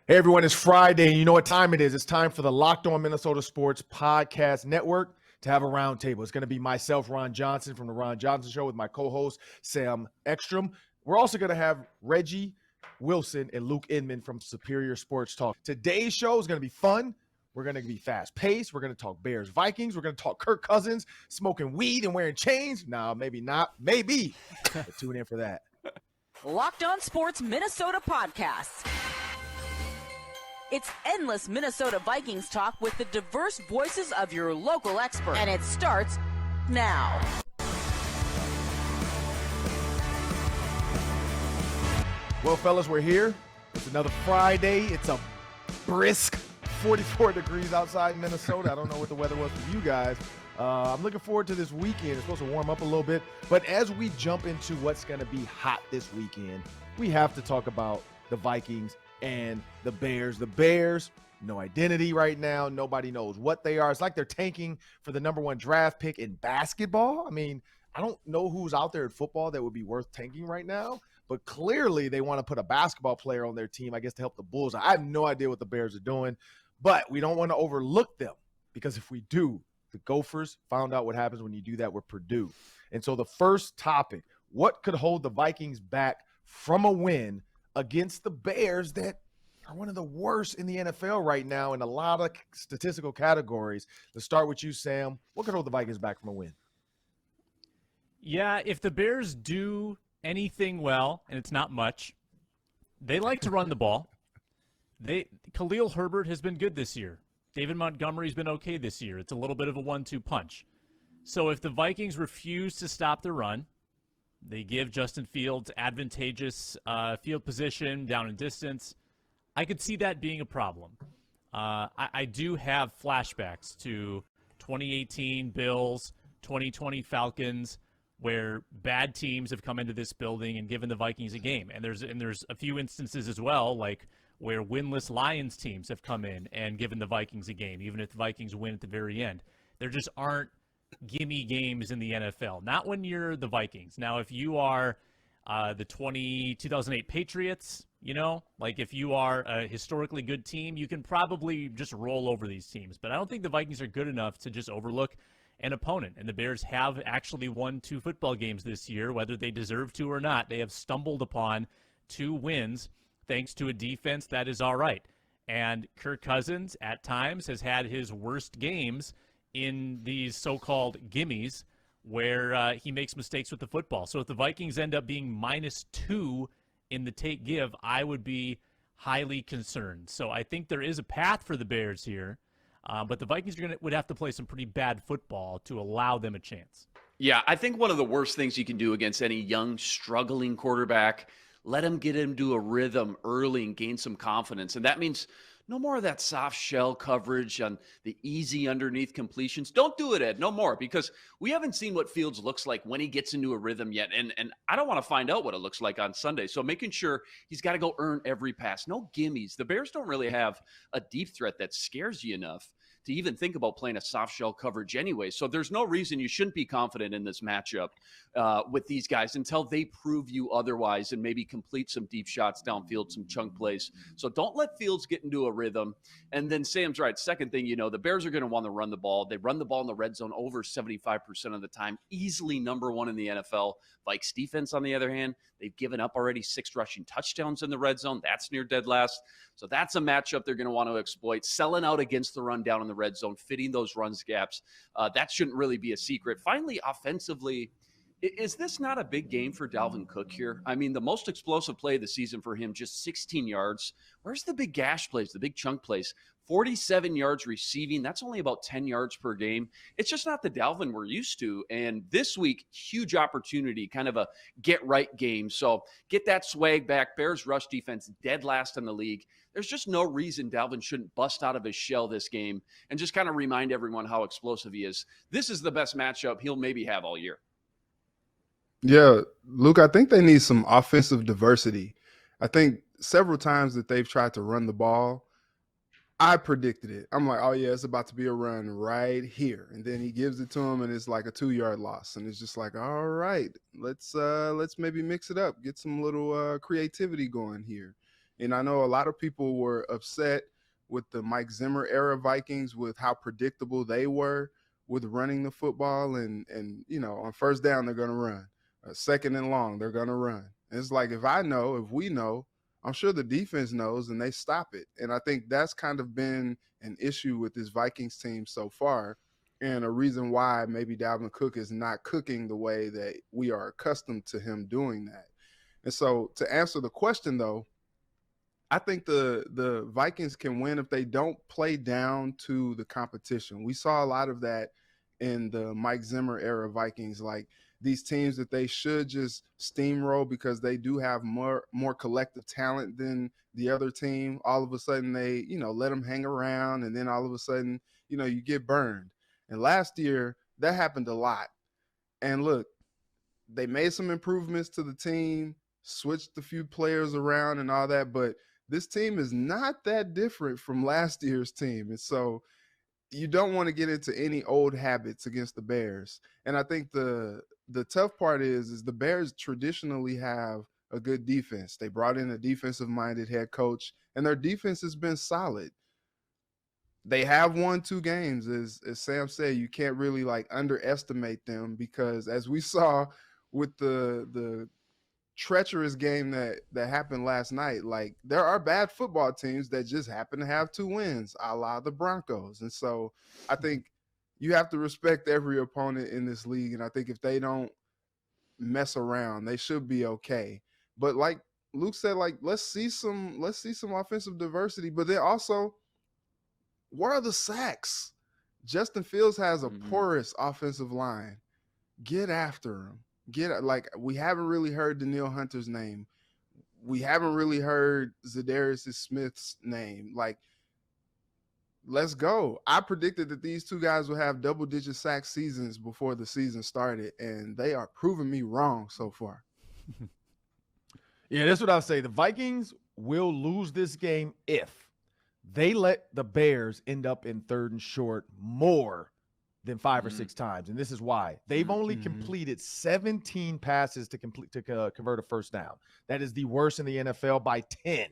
Hey everyone, it's Friday, and you know what time it is. It's time for the Locked On Minnesota Sports Podcast Network to have a roundtable. It's going to be myself, Ron Johnson, from the Ron Johnson Show, with my co-host, Sam Ekstrom. We're also going to have Reggie Wilson and Luke Inman from Superior Sports Talk. Today's show is going to be fun. We're going to be fast-paced. We're going to talk Bears, Vikings. We're going to talk Kirk Cousins smoking weed and wearing chains. No, maybe not. Maybe. But tune in for that. Locked On Sports Minnesota Podcast. It's endless Minnesota Vikings talk with the diverse voices of your local expert. And it starts now. Well, fellas, we're here. It's another Friday. It's a brisk 44 degrees outside Minnesota. I don't know what the weather was for you guys. I'm looking forward to this weekend. It's supposed to warm up a little bit. But as we jump into what's going to be hot this weekend, we have to talk about the Vikings and the Bears. The Bears, no identity right now. Nobody knows what they are. It's like they're tanking for the number one draft pick in basketball. I mean, I don't know who's out there in football that would be worth tanking right now, but clearly they want to put a basketball player on their team, I guess, to help the Bulls. I have no idea what the Bears are doing, but we don't want to overlook them, because if we do, the Gophers found out what happens when you do that with Purdue. And so the first topic, what could hold the Vikings back from a win against the Bears that are one of the worst in the NFL right now in a lot of statistical categories? Let's start with you, Sam. What could hold the Vikings back from a win? Yeah, if the Bears do anything well, and it's not much, they like to run the ball. Khalil Herbert has been good this year. David Montgomery's been okay this year. It's a little bit of a 1-2 punch. So if the Vikings refuse to stop the run, they give Justin Fields advantageous field position down in distance, I could see that being a problem. I do have flashbacks to 2018 Bills, 2020 Falcons, where bad teams have come into this building and given the Vikings a game. And there's a few instances as well, like where winless Lions teams have come in and given the Vikings a game, even if the Vikings win at the very end. There just aren't gimme games in the NFL. Not when you're the Vikings. Now, if you are the 2008 Patriots, like if you are a historically good team, you can probably just roll over these teams. But I don't think the Vikings are good enough to just overlook an opponent. And the Bears have actually won 2 football games this year, whether they deserve to or not. They have stumbled upon 2 wins thanks to a defense that is all right. And Kirk Cousins at times has had his worst games in these so-called gimmies where he makes mistakes with the football. So if the Vikings end up being -2 in the take-give, I would be highly concerned. So I think there is a path for the Bears here, but the Vikings would have to play some pretty bad football to allow them a chance. Yeah, I think one of the worst things you can do against any young, struggling quarterback, let him get into a rhythm early and gain some confidence. And that means no more of that soft shell coverage on the easy underneath completions. Don't do it, Ed. No more, because we haven't seen what Fields looks like when he gets into a rhythm yet. And I don't want to find out what it looks like on Sunday. So making sure he's got to go earn every pass. No gimmies. The Bears don't really have a deep threat that scares you enough to even think about playing a soft shell coverage anyway. So there's no reason you shouldn't be confident in this matchup with these guys until they prove you otherwise and maybe complete some deep shots downfield, some chunk plays. So don't let Fields get into a rhythm. And then Sam's right. Second thing, the Bears are going to want to run the ball. They run the ball in the red zone over 75% of the time, easily number 1 in the NFL. Vikes defense, on the other hand, they've given up already 6 rushing touchdowns in the red zone. That's near dead last. So that's a matchup they're going to want to exploit. Selling out against the run down in the red zone, fitting those runs gaps. That shouldn't really be a secret. Finally, offensively, is this not a big game for Dalvin Cook here? I mean, the most explosive play of the season for him, just 16 yards. Where's the big gash plays, the big chunk plays? 47 yards receiving. That's only about 10 yards per game. It's just not the Dalvin we're used to. And this week, huge opportunity, kind of a get-right game. So get that swag back. Bears rush defense dead last in the league. There's just no reason Dalvin shouldn't bust out of his shell this game and just kind of remind everyone how explosive he is. This is the best matchup he'll maybe have all year. Yeah, Luke, I think they need some offensive diversity. I think several times that they've tried to run the ball, I predicted it. I'm like, oh, yeah, it's about to be a run right here. And then he gives it to him, and it's like a 2-yard loss. And it's just like, all right, let's maybe mix it up, get some little creativity going here. And I know a lot of people were upset with the Mike Zimmer era Vikings with how predictable they were with running the football. And on first down, they're going to run. Second and long, they're going to run. And it's like, if we know, I'm sure the defense knows, and they stop it. And I think that's kind of been an issue with this Vikings team so far, and a reason why maybe Dalvin Cook is not cooking the way that we are accustomed to him doing that. And so to answer the question, though, I think the Vikings can win if they don't play down to the competition. We saw a lot of that in the Mike Zimmer era Vikings, like these teams that they should just steamroll because they do have more collective talent than the other team. All of a sudden they, let them hang around, and then all of a sudden, you get burned. And last year that happened a lot. And look, they made some improvements to the team, switched a few players around and all that, but this team is not that different from last year's team. And so you don't want to get into any old habits against the Bears. And I think the tough part is the Bears traditionally have a good defense. They brought in a defensive-minded head coach, and their defense has been solid. They have won 2 games. As Sam said, you can't really underestimate them, because as we saw with the treacherous game that happened last night, there are bad football teams that just happen to have 2 wins, a la the Broncos. And so I think you have to respect every opponent in this league. And I think if they don't mess around, they should be okay. But like Luke said, let's see some offensive diversity. But then also, where are the sacks? Justin Fields has a porous offensive line. Get after him. We haven't really heard Danielle Hunter's name. We haven't really heard Za'Darius Smith's name. Let's go. I predicted that these 2 guys would have double-digit sack seasons before the season started, and they are proving me wrong so far. Yeah, that's what I would say. The Vikings will lose this game if they let the Bears end up in 3rd and short more than 5 or 6 times. And this is why. They've only completed 17 passes to convert a first down. That is the worst in the NFL by 10.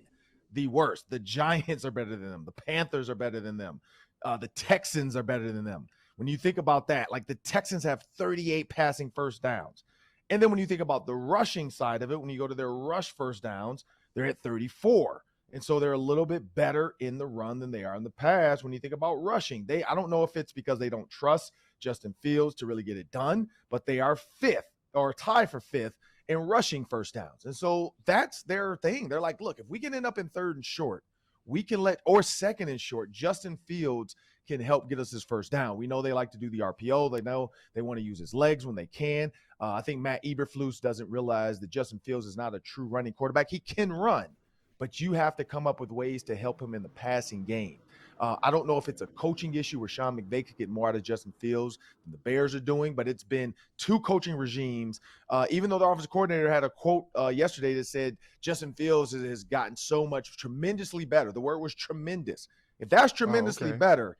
The worst. The Giants are better than them. The Panthers are better than them. The Texans are better than them. When you think about that, the Texans have 38 passing first downs. And then when you think about the rushing side of it, when you go to their rush first downs, they're at 34. And so they're a little bit better in the run than they are in the pass. When you think about rushing, I don't know if it's because they don't trust Justin Fields to really get it done, but they are 5th or tie for 5th in rushing first downs. And so that's their thing. They're like, look, if we can end up in 3rd and short, we can or 2nd and short, Justin Fields can help get us his first down. We know they like to do the RPO. They know they want to use his legs when they can. I think Matt Eberflus doesn't realize that Justin Fields is not a true running quarterback. He can run, but you have to come up with ways to help him in the passing game. I don't know if it's a coaching issue where Sean McVay could get more out of Justin Fields than the Bears are doing, but it's been 2 coaching regimes. Even though the offensive coordinator had a quote yesterday that said Justin Fields has gotten so much tremendously better. The word was tremendous. If that's tremendously better,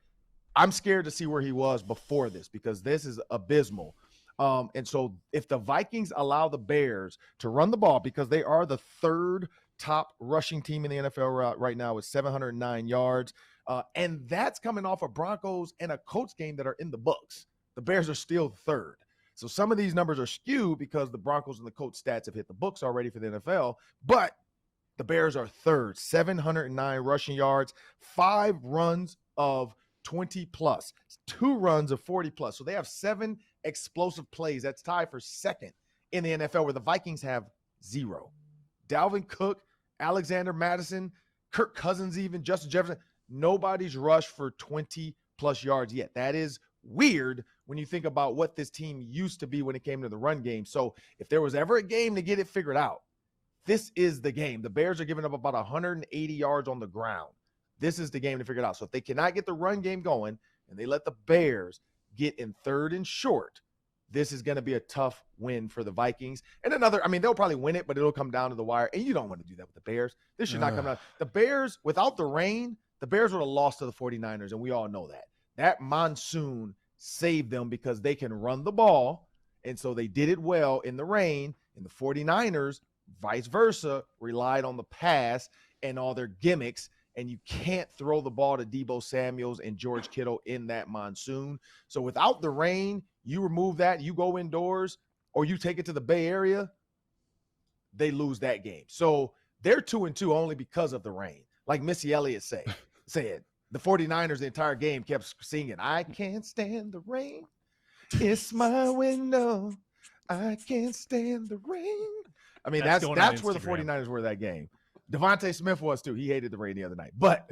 I'm scared to see where he was before this, because this is abysmal. And so if the Vikings allow the Bears to run the ball, because they are the 3rd top rushing team in the NFL right now with 709 yards. And that's coming off of Broncos and a Colts game that are in the books. The Bears are still 3rd. So some of these numbers are skewed because the Broncos and the Colts stats have hit the books already for the NFL, but the Bears are 3rd, 709 rushing yards, 5 runs of 20 plus, 2 runs of 40 plus. So they have 7 explosive plays. That's tied for 2nd in the NFL, where the Vikings have 0. Dalvin Cook, Alexander Madison, Kirk Cousins, even Justin Jefferson, nobody's rushed for 20 plus yards yet. That is weird when you think about what this team used to be when it came to the run game. So if there was ever a game to get it figured out, this is the game. The Bears are giving up about 180 yards on the ground. This is the game to figure it out. So if they cannot get the run game going and they let the Bears get in 3rd and short, this is going to be a tough win for the Vikings. And they'll probably win it, but it'll come down to the wire. And you don't want to do that with the Bears. This should not come down. The Bears, without the rain, the Bears would have lost to the 49ers, and we all know that. That monsoon saved them because they can run the ball, and so they did it well in the rain, and the 49ers, vice versa, relied on the pass, and all their gimmicks, and you can't throw the ball to Deebo Samuels and George Kittle in that monsoon. So without the rain, you remove that, you go indoors, or you take it to the Bay Area, they lose that game. So they're 2-2 only because of the rain. Like Missy Elliott said, the 49ers the entire game kept singing, I can't stand the rain. It's my window. I can't stand the rain. I mean, that's where the 49ers were that game. Devontae Smith was too. He hated the rain the other night. But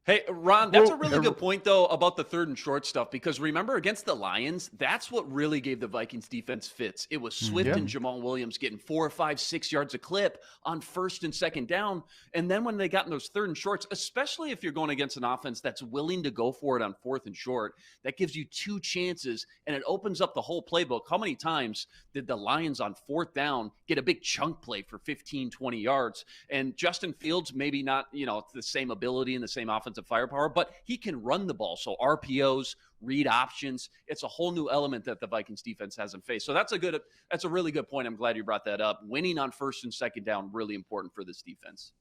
hey, Ron, that's a really good point, though, about the 3rd and short stuff, because remember, against the Lions, that's what really gave the Vikings defense fits. It was Swift and Jamal Williams getting 4, 5, 6 yards a clip on 1st and 2nd down. And then when they got in those 3rd and shorts, especially if you're going against an offense that's willing to go for it on 4th and short, that gives you 2 chances, and it opens up the whole playbook. How many times did the Lions on 4th down get a big chunk play for 15, 20 yards? And Justin Fields, maybe not, the same ability and the same offensive firepower, but he can run the ball. So RPOs, read options, it's a whole new element that the Vikings defense hasn't faced. So that's a really good point. I'm glad you brought that up. Winning on 1st and 2nd down, really important for this defense.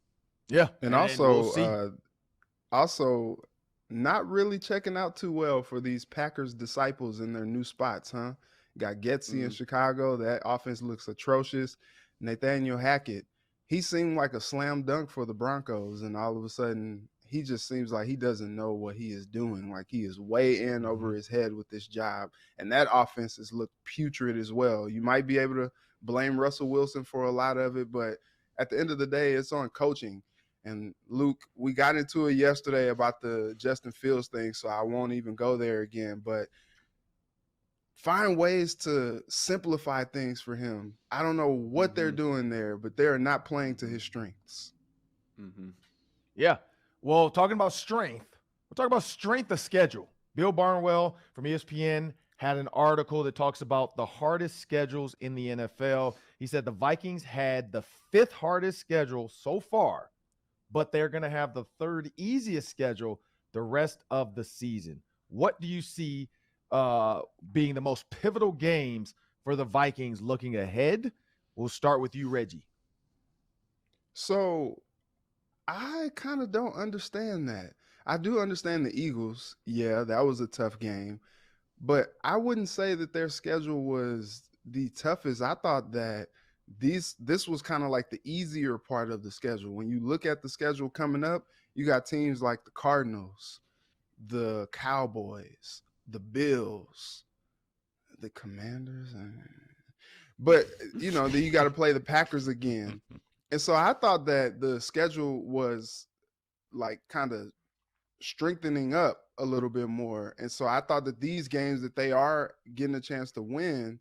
Yeah. And also not really checking out too well for these Packers disciples in their new spots, huh? Got Getsy in Chicago. That offense looks atrocious. Nathaniel Hackett, he seemed like a slam dunk for the Broncos, and all of a sudden he just seems like he doesn't know what he is doing. Like he is way in over his head with this job. And that offense has looked putrid as well. You might be able to blame Russell Wilson for a lot of it, but at the end of the day, it's on coaching. And Luke, we got into it yesterday about the Justin Fields thing, so I won't even go there again, but find ways to simplify things for him. I don't know what they're doing there, but they're not playing to his strengths. Yeah. Well, talking about strength, we'll talk about strength of schedule. Bill Barnwell from ESPN had an article that talks about the hardest schedules in the NFL. He said the Vikings had the 5th hardest schedule so far, but they're going to have the 3rd easiest schedule the rest of the season. What do you see being the most pivotal games for the Vikings looking ahead? We'll start with you, Reggie. So I kind of don't understand that. I do understand the Eagles. Yeah, that was a tough game. But I wouldn't say that their schedule was the toughest. I thought that this was kind of like the easier part of the schedule. When you look at the schedule coming up, you got teams like the Cardinals, the Cowboys, the Bills, the Commanders. But, then you got to play the Packers again. And so I thought that the schedule was like kind of strengthening up a little bit more. And so I thought that these games that they are getting a chance to win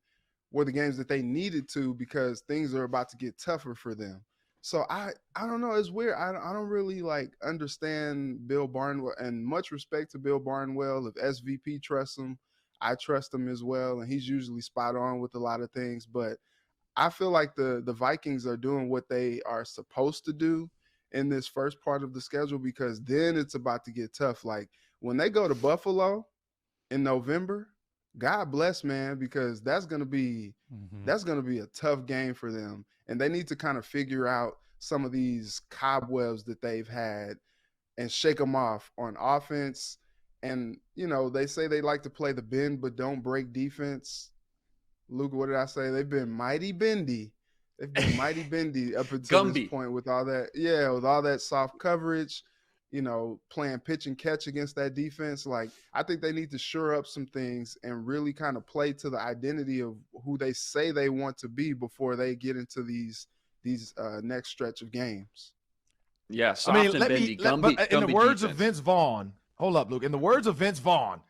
were the games that they needed to, because things are about to get tougher for them. So I don't know. It's weird. I don't really understand Bill Barnwell, and much respect to Bill Barnwell. If SVP trusts him, I trust him as well. And he's usually spot on with a lot of things, but I feel like the Vikings are doing what they are supposed to do in this first part of the schedule, because then it's about to get tough. Like when they go to Buffalo in November, God bless, man, because that's going to be a tough game for them. And they need to kind of figure out some of these cobwebs that they've had and shake them off on offense. And, they say they like to play the bend but don't break defense. Luke, what did I say? They've been mighty bendy. They've been mighty bendy up until this point with all that. Yeah, with all that soft coverage, playing pitch and catch against that defense. Like, I think they need to shore up some things and really kind of play to the identity of who they say they want to be before they get into these next stretch of games. Yeah, soft and bendy. But in the words of Vince Vaughn, hold up, Luke. In the words of Vince Vaughn,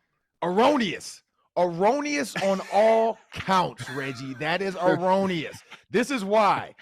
erroneous on all counts, Reggie. That is erroneous. This is why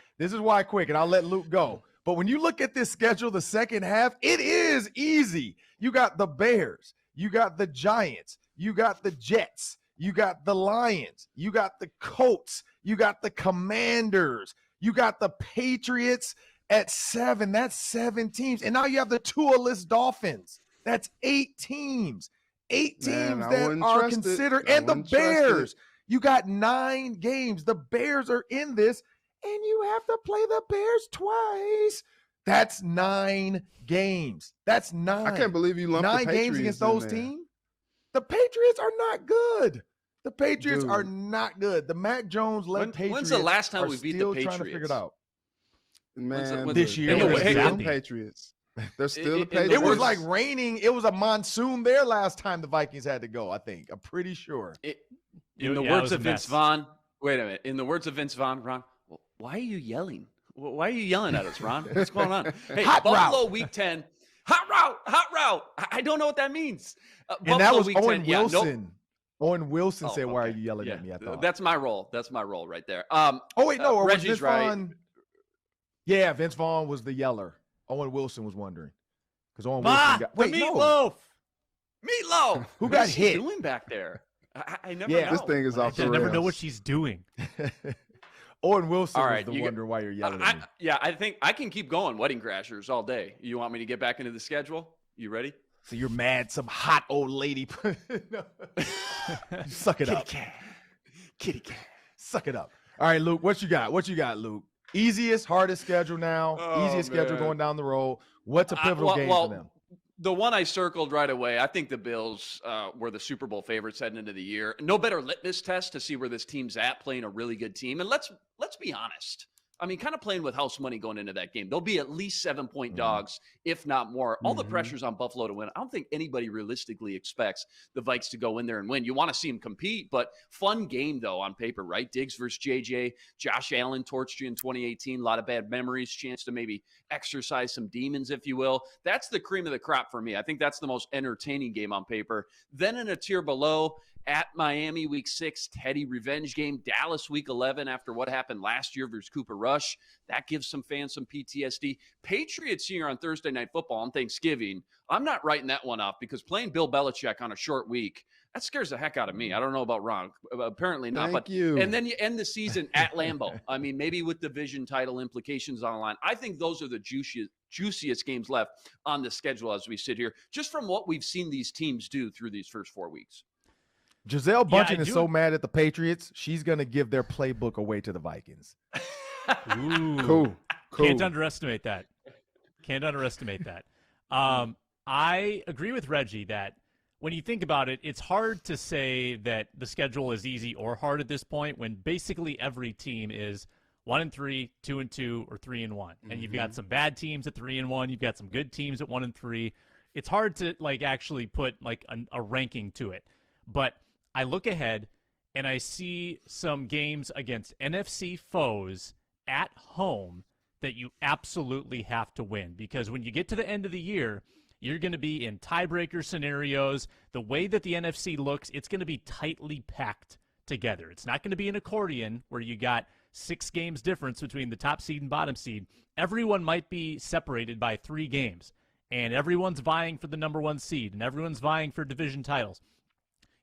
quick, and I'll let Luke go. But when you look at this schedule, the second half, it is easy. You got the Bears, you got the Giants, you got the Jets, you got the Lions, you got the Colts, you got the Commanders, you got the Patriots at 7. That's 7 teams. And now you have the Tua-less Dolphins. That's 8 teams. 8 teams that are considered, and the Bears. You got 9 games. The Bears are in this, and you have to play the Bears twice. That's 9 games. That's 9. I can't believe you lumped 9 the Patriots games against in those there. teams. The Patriots are not good. The Patriots Dude. are not good. The Mac Jones-led Patriots When's the last time are we beat the still Patriots? trying to figure it out. Man, This year? they're It was still happy. the Patriots. They're still the It Patriots. It was like raining. It was a monsoon there last time the Vikings had to go, I think. I'm pretty sure. In the Yeah, it words was a of Vince mess. Vaughn, wait a minute. In the words of Vince Vaughn, Ron, why are you yelling? Why are you yelling at us, Ron? What's going on? Hey, Hot Buffalo route. Week 10. Hot route. I don't know what that means. And that Buffalo was Week Owen 10. Yeah, nope. Wilson. Owen Wilson Oh, said, "Why are okay. you yelling Yeah, at me?" I thought. that's my role. That's my role right there. Oh wait, no. Or was Reggie's Vince right. Vaughn? Yeah, Vince Vaughn was the yeller. Owen Wilson was wondering because Owen Ma, Wilson got the meatloaf. Meatloaf. Who What got is she hit? doing back there? I never Yeah. know. This thing is off the I rails. never know what she's doing. Owen Wilson All was right, the you wonder why you're yelling at me. Yeah, I think I can keep going Wedding Crashers all day. You want me to get back into the schedule? You ready? So you're mad some hot old lady. No. Suck it up. Kitty cat. Suck it up. All right, Luke, what you got? What you got, Luke? Easiest, hardest schedule now. Oh, Easiest schedule man. going down the road. What's a pivotal game for them? The one I circled right away, I think the Bills were the Super Bowl favorites heading into the year. No better litmus test to see where this team's at, playing a really good team. And let's be honest. I mean, kind of playing with house money going into that game. They'll be at least 7-point dogs, if not more. All the pressure's on Buffalo to win. I don't think anybody realistically expects the Vikes to go in there and win. You want to see them compete, but fun game, though, on paper, right? Diggs versus JJ. Josh Allen torched you in 2018. A lot of bad memories. Chance to maybe exercise some demons, if you will. That's the cream of the crop for me. I think that's the most entertaining game on paper. Then in a tier below, at Miami week 6, Teddy revenge game. Dallas week 11 after what happened last year versus Cooper Rush. That gives some fans some PTSD. Patriots here on Thursday Night Football on Thanksgiving. I'm not writing that one off because playing Bill Belichick on a short week, that scares the heck out of me. I don't know about Ron. Apparently not. Thank you. And then you end the season at Lambeau. I mean, maybe with division title implications on the line. I think those are the juiciest games left on the schedule as we sit here, just from what we've seen these teams do through these first 4 weeks. Giselle Bundchen is do- so mad at the Patriots, she's going to give their playbook away to the Vikings. Ooh. Cool. Can't underestimate that. Can't underestimate that. I agree with Reggie that when you think about it, it's hard to say that the schedule is easy or hard at this point when basically every team is 1-3, 2-2, or 3-1. And you've got some bad teams at 3-1. You've got some good teams at 1-3. It's hard to actually put a ranking to it. But I look ahead and I see some games against NFC foes at home that you absolutely have to win, because when you get to the end of the year, you're going to be in tiebreaker scenarios. The way that the NFC looks, it's going to be tightly packed together. It's not going to be an accordion where you got 6 games difference between the top seed and bottom seed. Everyone might be separated by 3 games, and everyone's vying for the number 1 seed, and everyone's vying for division titles.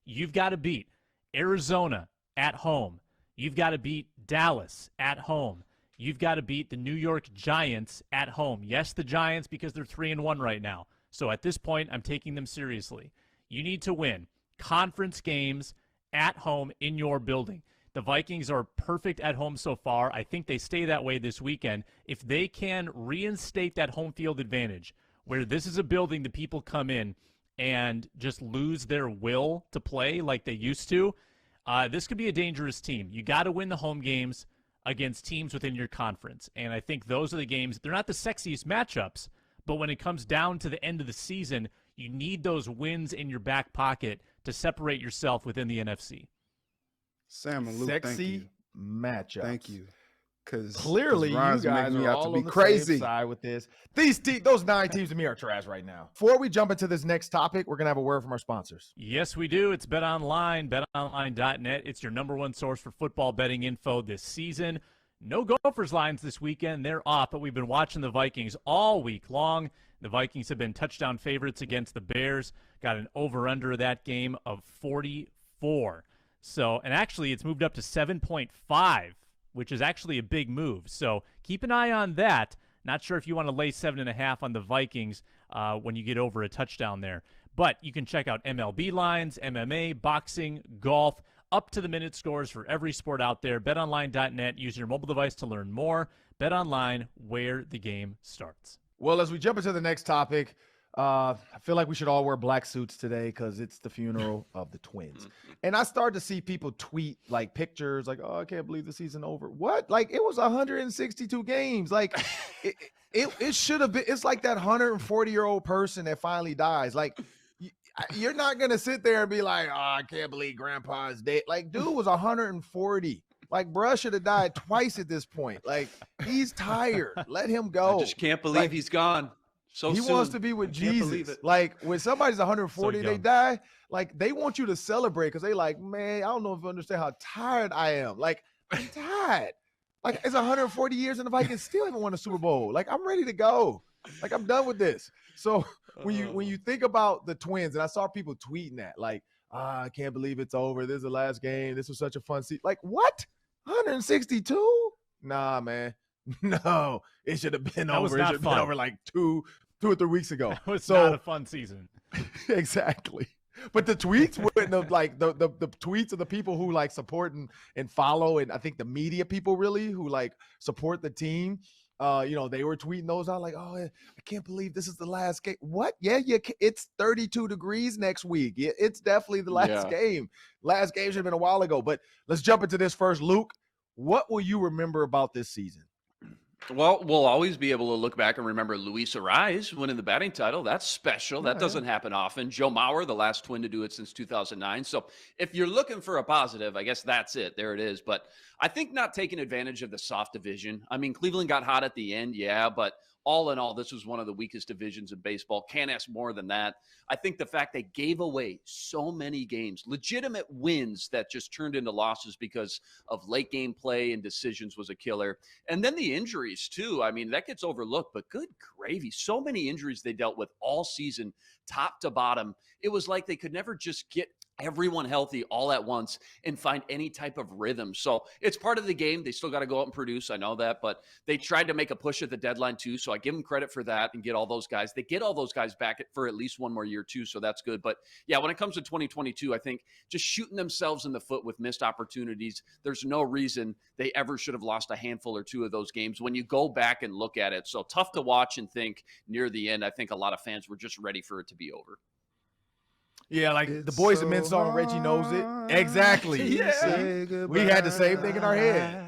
You've got to beat Arizona at home. You've got to beat Dallas at home. You've got to beat the New York Giants at home. Yes, the Giants, because they're 3-1 right now. So at this point, I'm taking them seriously. You need to win conference games at home in your building. The Vikings are perfect at home so far. I think they stay that way this weekend. If they can reinstate that home field advantage, where this is a building that people come in and just lose their will to play like they used to, this could be a dangerous team. You got to win the home games against teams within your conference. And I think those are the games. They're not the sexiest matchups, but when it comes down to the end of the season, you need those wins in your back pocket to separate yourself within the NFC. Sam and Luke, Sexy thank you. matchup. Thank you. Because Clearly, you guys are all on the crazy. same side with this. Those 9 teams to me are trash right now. Before we jump into this next topic, we're going to have a word from our sponsors. Yes, we do. It's BetOnline, betonline.net. It's your number 1 source for football betting info this season. No Gophers lines this weekend. They're off, but we've been watching the Vikings all week long. The Vikings have been touchdown favorites against the Bears. Got an over-under of that game of 44. So, and actually, it's moved up to 7.5. Which is actually a big move. So keep an eye on that. Not sure if you want to lay 7.5 on the Vikings when you get over a touchdown there. But you can check out MLB lines, MMA, boxing, golf, up-to-the-minute scores for every sport out there. BetOnline.net. Use your mobile device to learn more. BetOnline, where the game starts. Well, as we jump into the next topic, I feel like we should all wear black suits today because it's the funeral of the Twins. And I started to see people tweet like pictures like, oh, I can't believe the season over. What? Like it was 162 games. Like it should have been. It's like that 140-year-old person that finally dies. Like you're not going to sit there and be like, oh, I can't believe grandpa's dead. Like dude was 140. Like, bruh should have died twice at this point. Like, he's tired. Let him go. I just can't believe he's gone so soon. He wants to be with Jesus. Like, when somebody's 140, they die, like, they want you to celebrate because they like, man, I don't know if you understand how tired I am. Like, I'm tired. Like, it's 140 years and the Vikings still haven't won a Super Bowl. Like, I'm ready to go. Like, I'm done with this. So, when you think about the Twins, and I saw people tweeting that, like, I can't believe it's over. This is the last game. This was such a fun season. Like, what? 162? Nah, man. No, it should have been over. It should have been over like two or 3 weeks ago. It was not a fun season. Exactly. But the tweets wouldn't have like the tweets of the people who like support and follow, and I think the media people really who like support the team. They were tweeting those out like, oh, I can't believe this is the last game. What? Yeah, it's 32 degrees next week. It's definitely the last game. Last game should have been a while ago. But let's jump into this first. Luke, what will you remember about this season? Well, we'll always be able to look back and remember Luis Ariz winning the batting title. That's special. That doesn't happen often. Joe Mauer, the last Twin to do it since 2009. So if you're looking for a positive, I guess that's it. There it is. But I think not taking advantage of the soft division. I mean, Cleveland got hot at the end, but all in all, this was one of the weakest divisions in baseball. Can't ask more than that. I think the fact they gave away so many games, legitimate wins that just turned into losses because of late game play and decisions was a killer. And then the injuries too. I mean, that gets overlooked, but good gravy. So many injuries they dealt with all season, top to bottom. It was like they could never just get everyone healthy all at once and find any type of rhythm. So it's part of the game. They still got to go out and produce. I know that, but they tried to make a push at the deadline too. So I give them credit for that and get all those guys. They get all those guys back for at least one more year too. So that's good. But yeah, when it comes to 2022, I think just shooting themselves in the foot with missed opportunities. There's no reason they ever should have lost a handful or two of those games when you go back and look at it. So tough to watch and think near the end. I think a lot of fans were just ready for it to be over. Yeah, like it's the Boys and Men song, Reggie knows it. Exactly. Yeah. We had the same thing in our head.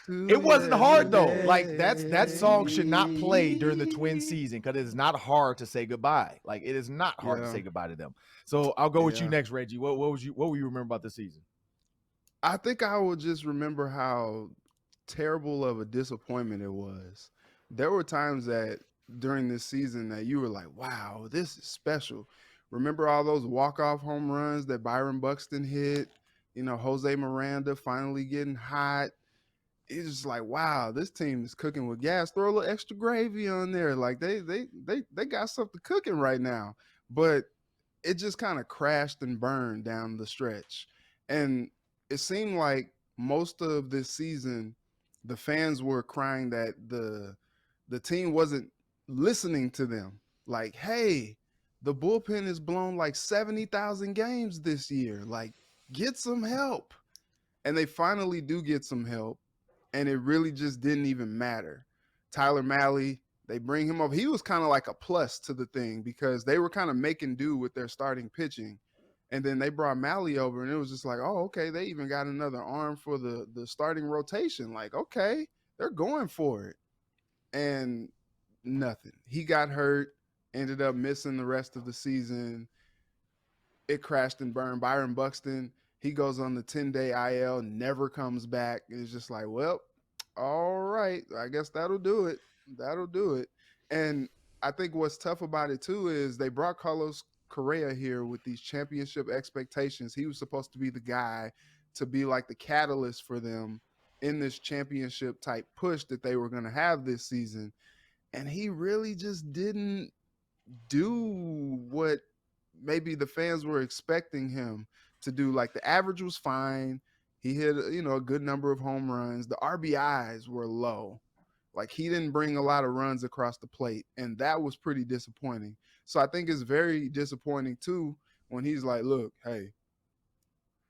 It wasn't hard though. Like that song should not play during the Twin season because it is not hard to say goodbye. Like it is not hard to say goodbye to them. So I'll go with you next, Reggie. What will you remember about this season? I think I will just remember how terrible of a disappointment it was. There were times that during this season that you were like, wow, this is special. Remember all those walk-off home runs that Byron Buxton hit? Jose Miranda finally getting hot. It's just like, wow, this team is cooking with gas. Throw a little extra gravy on there. Like they got something cooking right now. But it just kind of crashed and burned down the stretch. And it seemed like most of this season, the fans were crying that the team wasn't listening to them. Like, hey, the bullpen has blown like 70,000 games this year. Like, get some help. And they finally do get some help. And it really just didn't even matter. Tyler Mahle, they bring him up. He was kind of like a plus to the thing because they were kind of making do with their starting pitching. And then they brought Mahle over and it was just like, oh, okay, they even got another arm for the starting rotation. Like, okay, they're going for it. And nothing. He got hurt. Ended up missing the rest of the season. It crashed and burned. Byron Buxton, he goes on the 10-day IL, never comes back. It's just like, well, all right, I guess that'll do it. That'll do it. And I think what's tough about it, too, is they brought Carlos Correa here with these championship expectations. He was supposed to be the guy to be like the catalyst for them in this championship type push that they were going to have this season. And he really just didn't do what maybe the fans were expecting him to do. Like the average was fine. He hit, a good number of home runs. The RBIs were low. Like he didn't bring a lot of runs across the plate. And that was pretty disappointing. So I think it's very disappointing too when he's like, look, hey,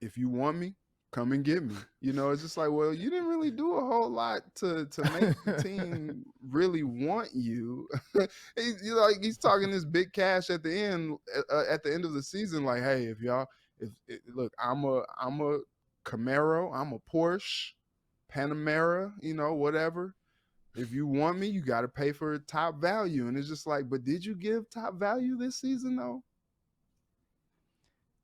if you want me, come and get me. It's just like, well, you didn't really do a whole lot to make the team really want you. He's talking this big cash at the end of the season. Like, hey, look, I'm a Camaro, I'm a Porsche, Panamera, whatever. If you want me, you got to pay for top value. And it's just like, but did you give top value this season though?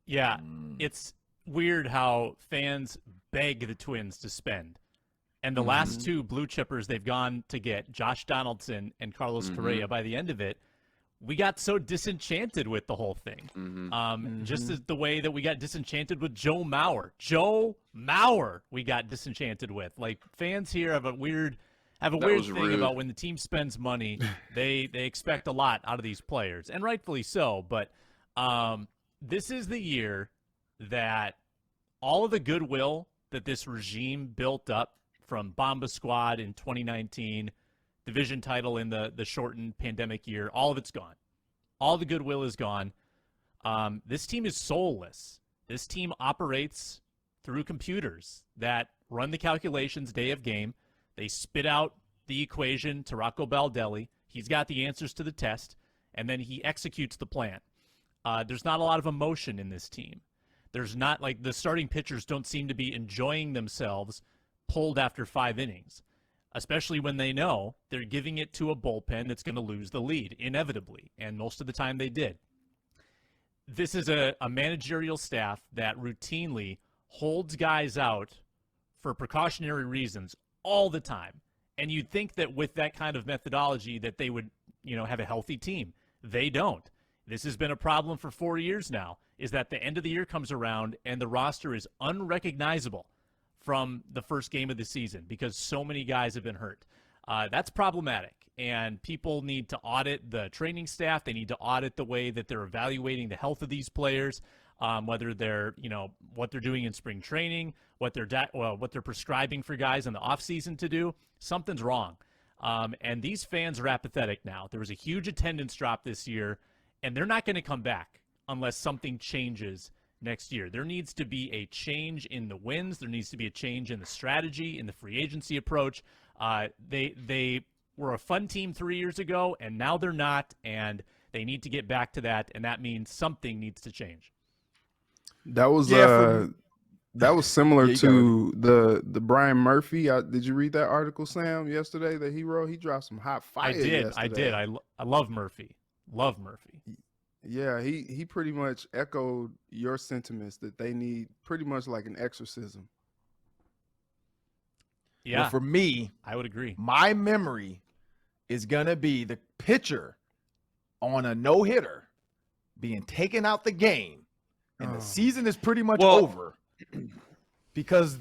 Yeah, it's weird how fans beg the Twins to spend. And the last two blue chippers they've gone to get, Josh Donaldson and Carlos Correa, by the end of it, we got so disenchanted with the whole thing. Just as the way that we got disenchanted with Joe Mauer. Joe Mauer we got disenchanted with. Like, fans here have a weird thing rude. about when the team spends money, they expect a lot out of these players, and rightfully so. But this is the year that all of the goodwill that this regime built up from Bomba Squad in 2019, division title in the shortened pandemic year, all of it's gone. All the goodwill is gone. This team is soulless. This team operates through computers that run the calculations day of game. They spit out the equation to Rocco Baldelli. He's got the answers to the test, and then he executes the plan. There's not a lot of emotion in this team. There's not, like, the starting pitchers don't seem to be enjoying themselves pulled after 5 innings, especially when they know they're giving it to a bullpen that's going to lose the lead inevitably, and most of the time they did. This is a managerial staff that routinely holds guys out for precautionary reasons all the time. And you'd think that with that kind of methodology that they would, have a healthy team. They don't. This has been a problem for 4 years now, is that the end of the year comes around and the roster is unrecognizable from the first game of the season because so many guys have been hurt. That's problematic, and people need to audit the training staff. They need to audit the way that they're evaluating the health of these players, whether they're, what they're doing in spring training, what they're prescribing for guys in the offseason to do. Something's wrong. And these fans are apathetic now. There was a huge attendance drop this year, and they're not going to come back unless something changes next year. There needs to be a change in the wins. There needs to be a change in the strategy, in the free agency approach. They were a fun team 3 years ago, and now they're not, and they need to get back to that, and that means something needs to change. That was similar to the Brian Murphy. Did you read that article, Sam, yesterday that he wrote? He dropped some hot fire. I did. I love Murphy. Love Murphy. Yeah, he pretty much echoed your sentiments that they need pretty much like an exorcism. Yeah. Well, for me, I would agree. My memory is going to be the pitcher on a no-hitter being taken out the game, and the season is pretty much over because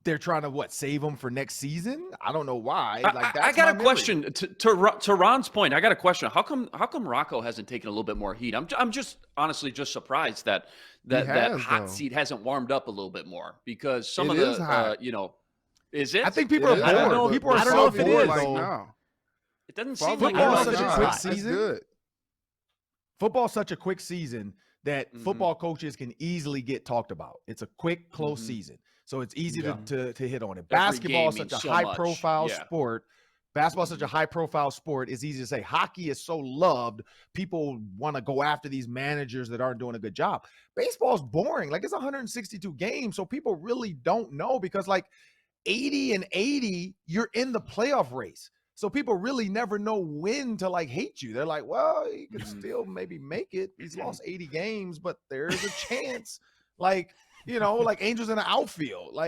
they're trying to save them for next season. I don't know why. I got a question to Ron's point. I got a question. How come Rocco hasn't taken a little bit more heat? I'm just honestly just surprised that hot seat hasn't warmed up a little bit more because some of the is it? I think people are bored. I don't know. People are I don't so know if it bored. is. Like, now. It doesn't seem like football is it's such a hot. quick That's season. Good. Football's such a quick season that football coaches can easily get talked about. It's a quick, close season. So it's easy to hit on it. Basketball is such a high-profile sport. Basketball is such a high-profile sport. It's easy to say. Hockey is so loved. People want to go after these managers that aren't doing a good job. Baseball's boring. Like, it's 162 games, so people really don't know because, 80 and 80, you're in the playoff race. So people really never know when to hate you. They're like, well, he could still maybe make it. He's lost 80 games, but there's a chance. Angels in the outfield.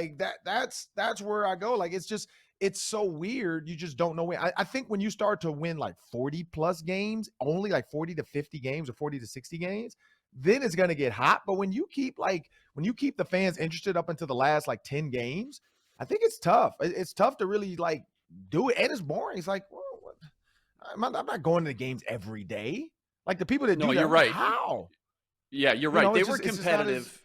That's where I go. It's so weird. You just don't know when. I think when you start to win 40 plus games, only 40 to 50 games or 40 to 60 games, then it's going to get hot. But when you keep the fans interested up until the last 10 games, I think it's tough. It's tough to really do it, and it's boring. It's like, well, I'm not going to the games every day. The people that do that, you're right. How? Yeah, you're right. They were competitive.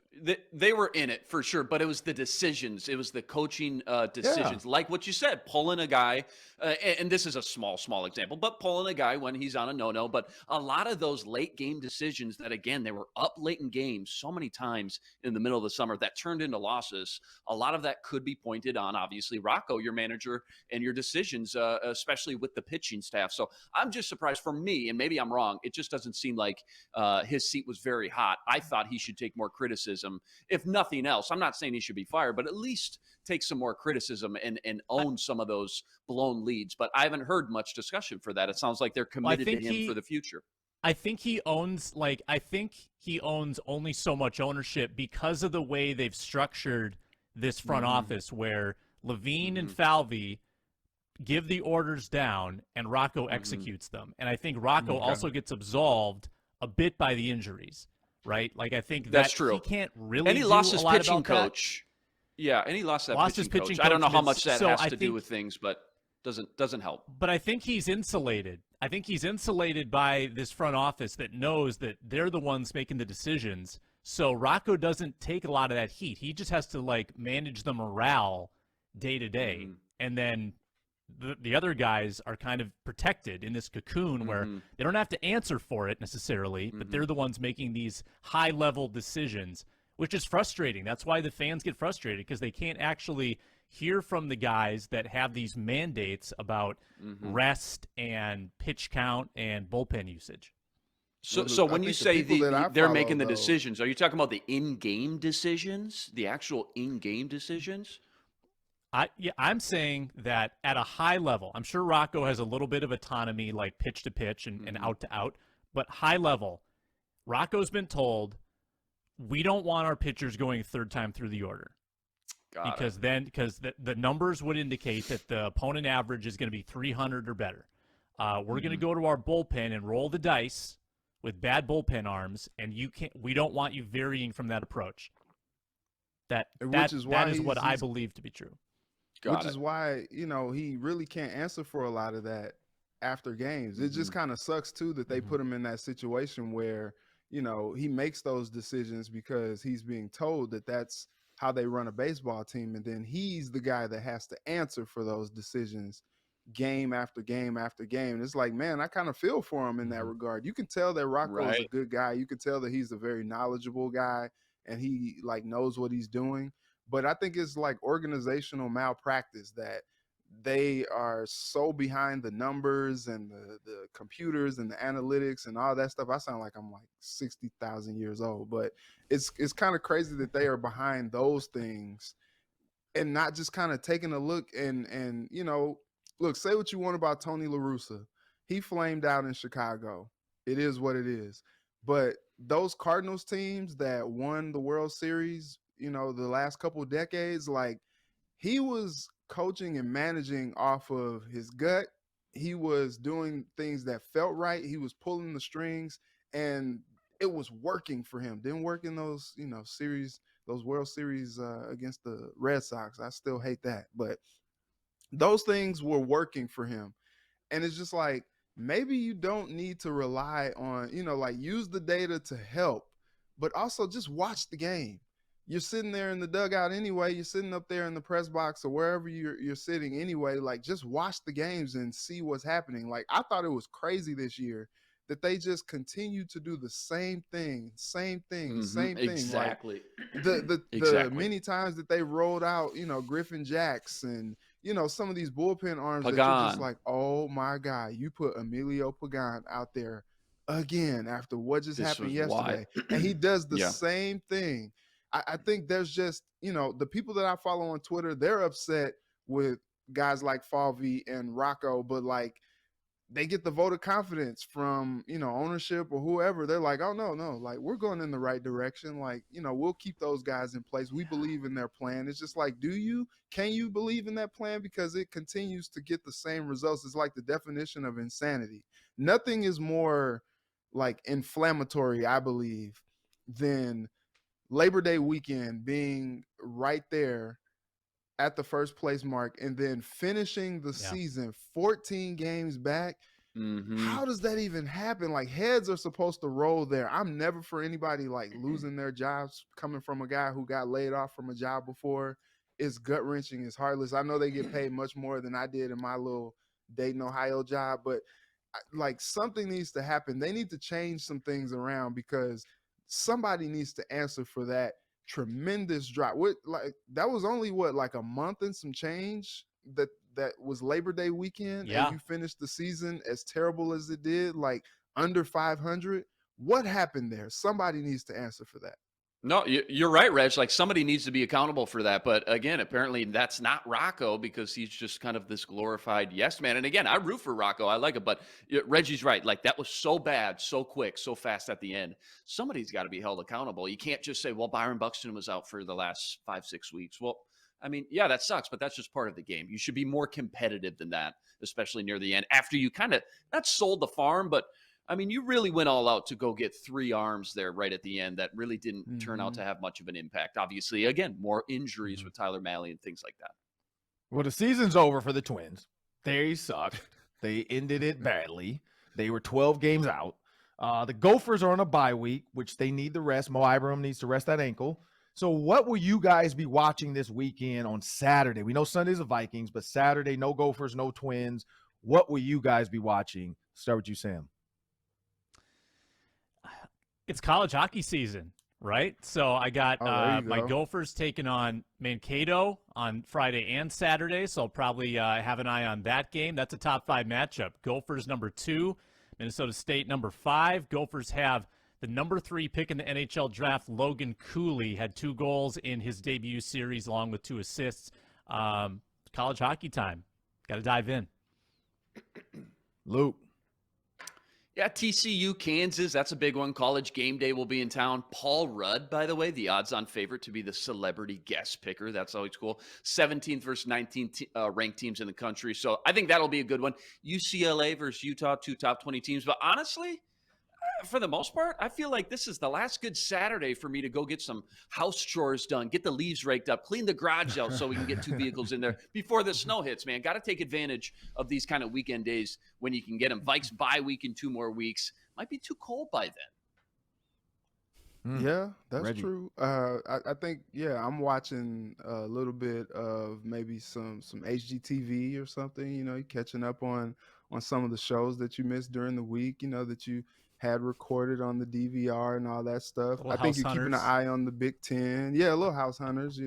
They were in it for sure, but it was the decisions. It was the coaching decisions, like what you said, pulling a guy. And this is a small example, but pulling a guy when he's on a no-no. But a lot of those late game decisions that, again, they were up late in games so many times in the middle of the summer that turned into losses. A lot of that could be pointed on, obviously, Rocco, your manager, and your decisions, especially with the pitching staff. So I'm just surprised. For me, and maybe I'm wrong, it just doesn't seem like his seat was very hot. I thought he should take more criticism. If nothing else, I'm not saying he should be fired, but at least take some more criticism and own some of those blown leads. But I haven't heard much discussion for that. It sounds like they're committed to him for the future. I think he owns only so much ownership because of the way they've structured this front office, where Levine and Falvey give the orders down and Rocco executes them. And I think Rocco also gets absolved a bit by the injuries. Right, like I think that's true. He can't really. And he lost his pitching coach. Yeah, and he lost that pitching coach. I don't know how much that has to do with things, but doesn't help. But I think he's insulated. I think he's insulated by this front office that knows that they're the ones making the decisions. So Rocco doesn't take a lot of that heat. He just has to like manage the morale day to day, and then the other guys are kind of protected in this cocoon where they don't have to answer for it necessarily, but they're the ones making these high-level decisions, which is frustrating. That's why the fans get frustrated, because they can't actually hear from the guys that have these mandates about rest and pitch count and bullpen usage. So when you say they're making the decisions, are you talking about the in-game decisions, the actual in-game decisions? I'm saying that at a high level, I'm sure Rocco has a little bit of autonomy, like pitch to pitch and out to out, but high level, Rocco's been told, we don't want our pitchers going third time through the order. Because the numbers would indicate that the opponent average is going to be 300 or better. We're going to go to our bullpen and roll the dice with bad bullpen arms, and we don't want you varying from that approach. That is what I believe to be true. Which is why, he really can't answer for a lot of that after games. It just kind of sucks, too, that they put him in that situation where, he makes those decisions because he's being told that that's how they run a baseball team. And then he's the guy that has to answer for those decisions game after game after game. And it's like, man, I kind of feel for him in that regard. You can tell that Rocco is a good guy. You can tell that he's a very knowledgeable guy and he knows what he's doing. But I think it's like organizational malpractice that they are so behind the numbers and the computers and the analytics and all that stuff. I sound like I'm like 60,000 years old, but it's kind of crazy that they are behind those things and not just kind of taking a look and look, say what you want about Tony La Russa. He flamed out in Chicago. It is what it is. But those Cardinals teams that won the World Series, the last couple of decades, like he was coaching and managing off of his gut. He was doing things that felt right. He was pulling the strings and it was working for him. Didn't work in those, series, those World Series against the Red Sox. I still hate that, but those things were working for him. And it's just like, maybe you don't need to rely on, use the data to help, but also just watch the game. You're sitting there in the dugout anyway. You're sitting up there in the press box or wherever you're sitting anyway. Like, just watch the games and see what's happening. Like, I thought it was crazy this year that they just continue to do the same thing. Exactly. Like, the many times that they rolled out, Griffin Jacks and, some of these bullpen arms Pagan. that you're just like, oh my God, you put Emilio Pagan out there again after what just happened yesterday. And he does the same thing. I think there's just, the people that I follow on Twitter, they're upset with guys like Falvey and Rocco, but like they get the vote of confidence from, ownership or whoever. They're like, oh, no, like we're going in the right direction. Like, we'll keep those guys in place. We believe in their plan. It's just like, can you believe in that plan? Because it continues to get the same results. It's like the definition of insanity. Nothing is more like inflammatory, I believe, than Labor Day weekend being right there at the first place mark and then finishing the season 14 games back. How does that even happen? Like, heads are supposed to roll there. I'm never for anybody like losing their jobs coming from a guy who got laid off from a job before. It's gut-wrenching. It's heartless. I know they get paid much more than I did in my little Dayton, Ohio job, but like something needs to happen. They need to change some things around because somebody needs to answer for that tremendous drop. What, like, that was only like a month and some change that was Labor Day weekend, Yeah. and you finished the season as terrible as it did, like under 500. What happened there? Somebody needs to answer for that. No, you're right, Reg. Like, somebody needs to be accountable for that. But again, apparently that's not Rocco, because he's just kind of this glorified yes man. And again, I root for Rocco. I like it. But Reggie's right. Like, that was so bad, so quick, so fast at the end. Somebody's got to be held accountable. You can't just say, well, Byron Buxton was out for the last 5-6 weeks. Well, I mean, yeah, that sucks, but that's just part of the game. You should be more competitive than that, especially near the end, after you kind of not sold the farm, but I mean, you really went all out to go get 3 arms there right at the end that really didn't turn out to have much of an impact. Obviously, again, more injuries with Tyler Malley and things like that. Well, the season's over for the Twins. They sucked. They ended it badly. They were 12 games out. The Gophers are on a bye week, which they need the rest. Mo Ibram needs to rest that ankle. So what will you guys be watching this weekend on Saturday? We know Sunday's the Vikings, but Saturday, no Gophers, no Twins. What will you guys be watching? Start with you, Sam. It's college hockey season, right? So I got my go. Gophers taking on Mankato on Friday and Saturday, so I'll probably have an eye on that game. That's a top 5 matchup. Gophers number 2, Minnesota State number 5. Gophers have the number 3 pick in the NHL draft, Logan Cooley, had 2 goals in his debut series along with 2 assists. College hockey time. Got to dive in. Luke. Yeah, TCU, Kansas, that's a big one. College game day will be in town. Paul Rudd, by the way, the odds-on favorite to be the celebrity guest picker. That's always cool. 17th versus 19th ranked teams in the country. So I think that'll be a good one. UCLA versus Utah, 2 top 20 teams. But honestly, for the most part, I feel like this is the last good Saturday for me to go get some house chores done, get the leaves raked up, clean the garage out so we can get 2 vehicles in there before the snow hits, man. Got to take advantage of these kind of weekend days when you can get them. Vikes bye week in 2 more weeks. Might be too cold by then. Yeah, that's Reggie. true. I think, I'm watching a little bit of maybe some HGTV or something, you catching up on some of the shows that you missed during the week, that you had recorded on the DVR and all that stuff. I think you're keeping an eye on the Big Ten. Yeah, little house hunters,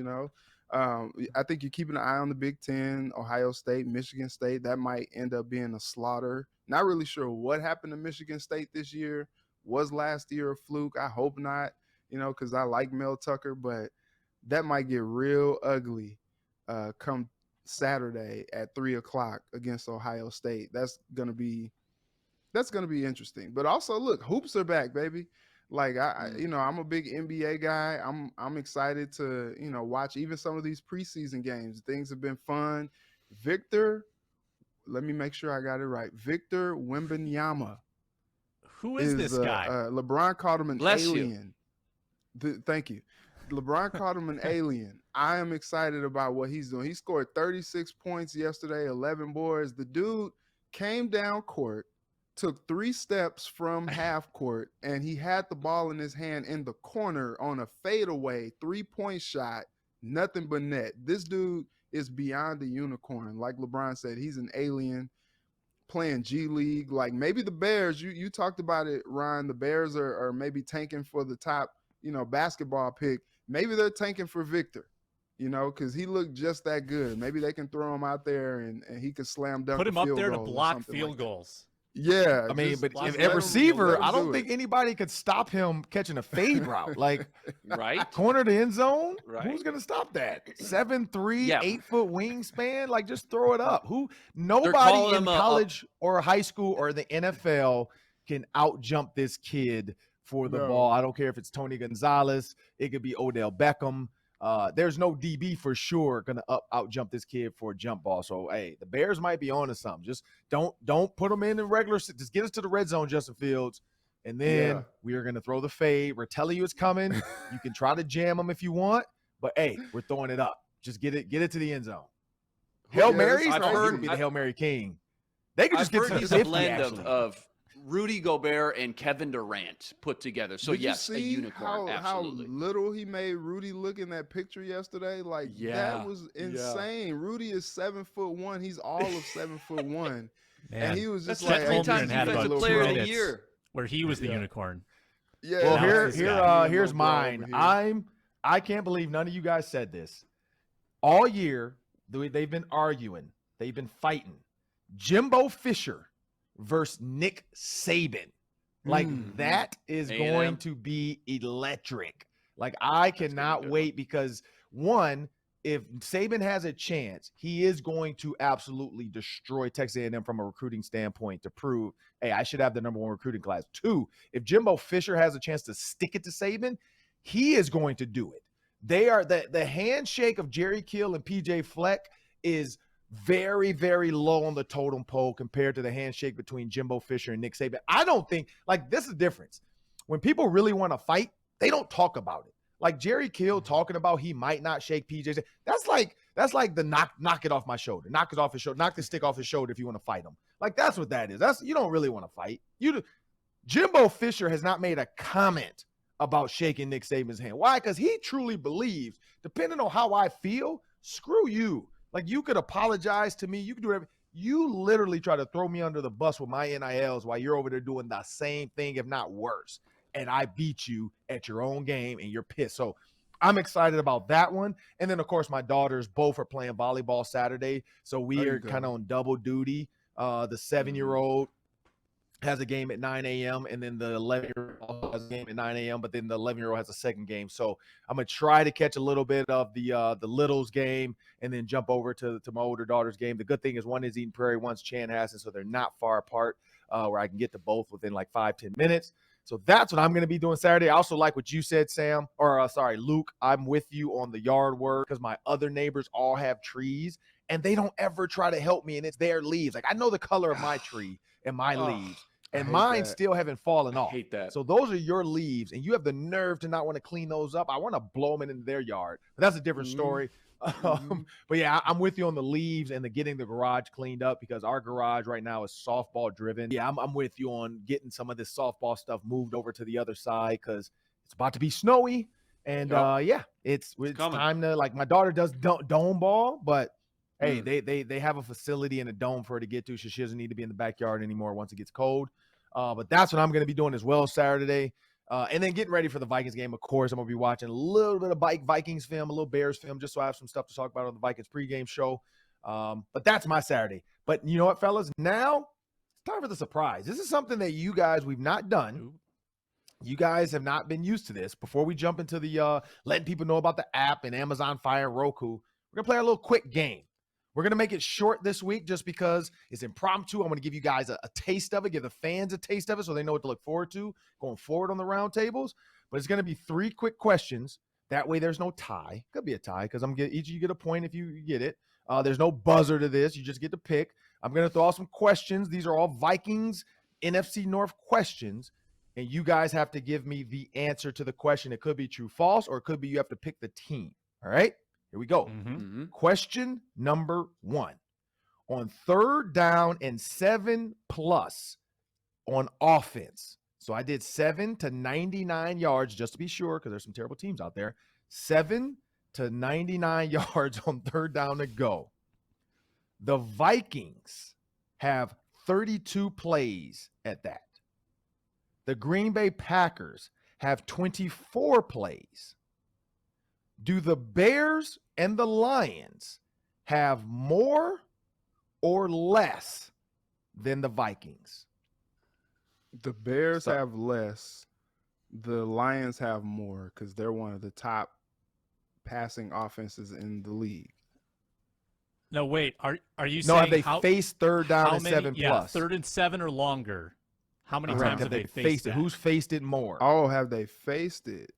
I think you're keeping an eye on the Big Ten, Ohio State, Michigan State. That might end up being a slaughter. Not really sure what happened to Michigan State this year. Was last year a fluke? I hope not, because I like Mel Tucker, but that might get real ugly come Saturday at 3:00 against Ohio State. That's gonna be interesting. But also, look, hoops are back, baby. Like I'm a big NBA guy. I'm excited to watch even some of these preseason games. Things have been fun. Victor, let me make sure I got it right. Victor Wembanyama. Who is this guy? LeBron called him an Bless alien. Thank you. LeBron called him an alien. I am excited about what he's doing. He scored 36 points yesterday, 11 boards. The dude came down court, took 3 steps from half court, and he had the ball in his hand in the corner on a fadeaway 3-point shot, nothing but net. This dude is beyond a unicorn. Like LeBron said, he's an alien playing G League. Like maybe the Bears, you talked about it, Ryan, the Bears are maybe tanking for the top, basketball pick. Maybe they're tanking for Victor, because he looked just that good. Maybe they can throw him out there and he can slam dunk. Put him up there to block field goals. Yeah, I mean, but just at receiver, let him I don't do think it. anybody could stop him catching a fade route. Like Right? corner to end zone, Right. who's gonna stop that? 7'3", Yeah. 8-foot wingspan, like just throw it up. calling Nobody in him college or high school or the NFL can out jump this kid for the ball. I don't care if it's Tony Gonzalez, it could be Odell Beckham. There's no DB for sure gonna out jump this kid for a jump ball. So hey, the Bears might be on to something. Just don't put them in the regular. Just get us to the red zone, Justin Fields, and then we are gonna throw the fade. We're telling you it's coming. You can try to jam them if you want, but hey, we're throwing it up. Just get it to the end zone. Hail Marys. I've I've heard- heard be the Hail Mary King. They could I've just get heard to he's 50, a blend actually. of Rudy Gobert and Kevin Durant put together. So Did yes, you a see unicorn, how absolutely. little he made Rudy look in that picture yesterday? Like that was insane. Rudy is 7'1". He's all of 7'1", and he was just That's like, Chet three-time Holmgren had defensive about player 2 of the minutes year. where he was the Yeah. unicorn. Yeah. Well, Now it's this guy. here's mine. I can't believe none of you guys said this. All year, they've been arguing. They've been fighting. Jimbo Fisher versus Nick Saban. Like, that is A&M. going to be electric. Like, I cannot wait because, one, if Saban has a chance, he is going to absolutely destroy Texas A&M from a recruiting standpoint to prove, hey, I should have the #1 recruiting class. Two, if Jimbo Fisher has a chance to stick it to Saban, he is going to do it. They are the handshake of Jerry Kill and PJ Fleck is very, very low on the totem pole compared to the handshake between Jimbo Fisher and Nick Saban. I don't think, like, this is the difference. When people really want to fight, they don't talk about it. Like Jerry Kill talking about he might not shake PJ. That's like the knock it off my shoulder. Knock it off his shoulder. Knock the stick off his shoulder if you want to fight him. Like, that's what that is. You don't really want to fight. Jimbo Fisher has not made a comment about shaking Nick Saban's hand. Why? Because he truly believes, depending on how I feel, screw you. Like, you could apologize to me. You could do whatever. You literally try to throw me under the bus with my NILs while you're over there doing the same thing, if not worse. And I beat you at your own game and you're pissed. So I'm excited about that one. And then, of course, my daughters both are playing volleyball Saturday. So we are kind of on double duty. The 7-year-old has a game at 9 a.m. and then the 11-year-old has a game at 9 a.m. But then the 11-year-old has a second game. So I'm going to try to catch a little bit of the littles game and then jump over to my older daughter's game. The good thing is one is Eden Prairie, one's Chanhassen, so they're not far apart where I can get to both within like 5-10 minutes. So that's what I'm going to be doing Saturday. I also like what you said, Sam, or Luke. I'm with you on the yard work because my other neighbors all have trees and they don't ever try to help me, and it's their leaves. Like, I know the color of my tree and my leaves, and mine still haven't fallen off. I hate that. So those are your leaves, and you have the nerve to not want to clean those up. I want to blow them in their yard. But that's a different story. But yeah, I'm with you on the leaves and the getting the garage cleaned up because our garage right now is softball driven. Yeah, I'm with you on getting some of this softball stuff moved over to the other side because it's about to be snowy. And it's time to, like, my daughter does dome ball, but hey, they have a facility and a dome for her to get to. So she doesn't need to be in the backyard anymore once it gets cold. But that's what I'm going to be doing as well Saturday. And then getting ready for the Vikings game, of course. I'm going to be watching a little bit of Vikings film, a little Bears film, just so I have some stuff to talk about on the Vikings pregame show. But that's my Saturday. But you know what, fellas? Now it's time for the surprise. This is something that we've not done. You guys have not been used to this. Before we jump into the letting people know about the app and Amazon Fire and Roku, we're going to play a little quick game. We're going to make it short this week just because it's impromptu. I'm going to give you guys a taste of it, give the fans a taste of it so they know what to look forward to going forward on the roundtables. But it's going to be 3 quick questions. That way there's no tie. Could be a tie because each of you get a point if you get it. There's no buzzer to this. You just get to pick. I'm going to throw out some questions. These are all Vikings NFC North questions. And you guys have to give me the answer to the question. It could be true, false, or it could be you have to pick the team. All right? Here we go. Question number 1. On 3rd down and 7+ on offense. So I did 7 to 99 yards just to be sure because there's some terrible teams out there. 7 to 99 yards on 3rd down to go. The Vikings have 32 plays at that. The Green Bay Packers have 24 plays. Do the Bears and the Lions have more or less than the Vikings? The Bears have less. The Lions have more because they're one of the top passing offenses in the league. No, wait. Are you saying no? Have they faced 3rd down and 7+? Yeah, 3rd and 7 or longer. How many times have they faced it? Who's faced it more? Oh, have they faced it?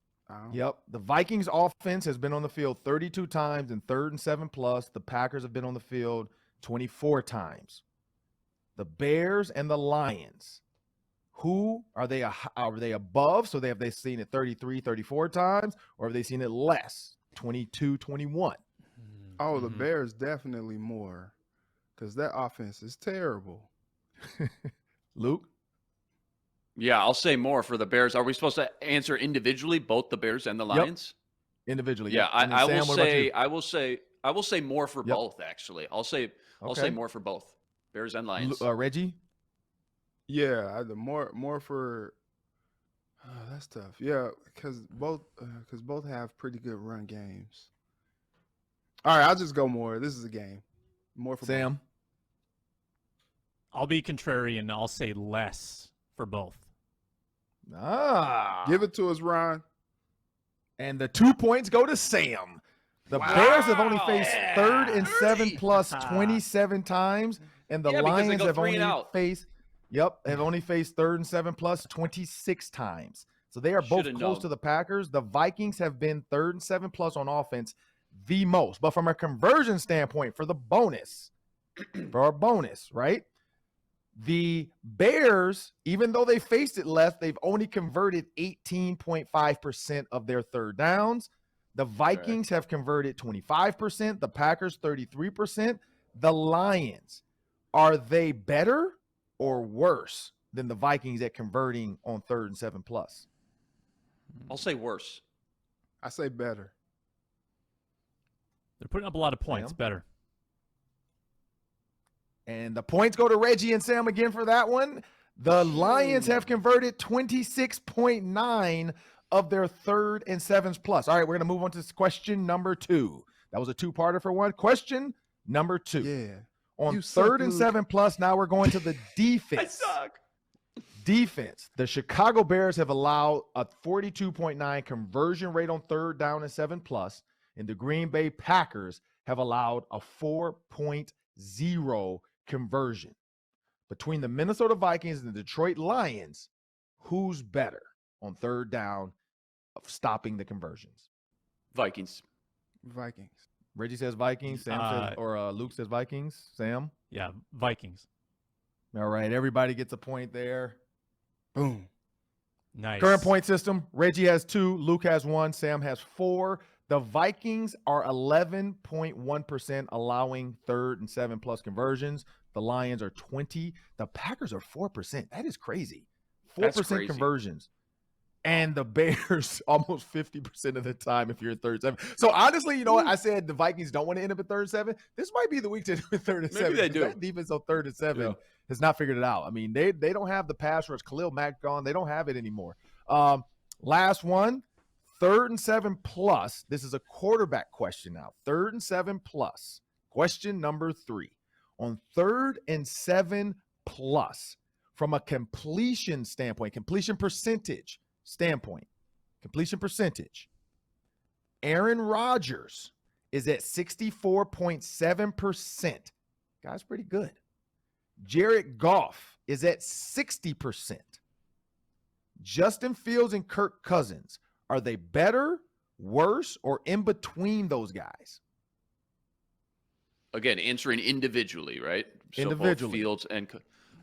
Yep. The Vikings offense has been on the field 32 times in 3rd and 7+. The Packers have been on the field 24 times. The Bears and the Lions, who are they above? So have they seen it 33, 34 times, or have they seen it less, 22, 21? Oh, the Bears definitely more because that offense is terrible. Luke? Yeah, I'll say more for the Bears. Are we supposed to answer individually, both the Bears and the Lions? Individually. Yeah, And then I Sam, will what about you? say, I will say more for Yep. both. Actually, I'll say Okay. more for both Bears and Lions. Reggie? Yeah, more for. That's tough. Yeah, because both have pretty good run games. All right, I'll just go more. This is a game. More for Sam? both. I'll be contrarian. I'll say less for both. Give it to us, Ron. And the 2 points go to Sam. The Bears have only faced 3rd and 7 plus 27 times, and the Yeah, because they Lions go have 3 only and out. faced have only faced 3rd and 7 plus 26 times. So they are both Shoulda close known. to the Packers. The Vikings have been 3rd and 7 plus on offense the most. But from a conversion standpoint, for our bonus, right? The Bears, even though they faced it less, they've only converted 18.5% of their third downs. The Vikings have converted 25%, the Packers 33%. The Lions, are they better or worse than the Vikings at converting on 3rd and 7 plus? I'll say worse. I say better. They're putting up a lot of points. Sam? Better. And the points go to Reggie and Sam again for that one. The Lions have converted 26.9 of their 3rd and 7s plus. All right, we're going to move on to question number 2. That was a 2-parter for one. Question number 2. Yeah. On You suck, 3rd and Luke. 7 plus, now we're going to the defense. I suck. Defense. The Chicago Bears have allowed a 42.9 conversion rate on 3rd down and 7 plus, and the Green Bay Packers have allowed a 4.0 conversion. Between the Minnesota Vikings and the Detroit Lions, who's better on 3rd down of stopping the conversions? Vikings. Vikings. Reggie says Vikings. Sam says, Luke says Vikings. Sam? Yeah, Vikings. All right, everybody gets a point there. Boom. Nice. Current point system, Reggie has 2, Luke has 1, Sam has 4. The Vikings are 11.1% allowing 3rd and 7 plus conversions. The Lions are 20. The Packers are 4%. That is crazy. 4% That's crazy. conversions. And the Bears almost 50% of the time if you're in 3rd and 7. So honestly, you know what? I said the Vikings don't want to end up at 3rd and 7. This might be the week to do it 3rd and 7. Maybe they do. That defense on 3rd and 7 Yeah. has not figured it out. I mean, they don't have the pass rush. Khalil Mack gone. They don't have it anymore. Last one, 3rd and 7 plus. This is a quarterback question now. 3rd and 7 plus. Question number 3. On 3rd and 7 plus, from a completion standpoint, completion percentage standpoint, Aaron Rodgers is at 64.7%. Guy's pretty good. Jared Goff is at 60%. Justin Fields and Kirk Cousins, are they better, worse, or in between those guys? Again, answering individually, right? So Individually. both Fields and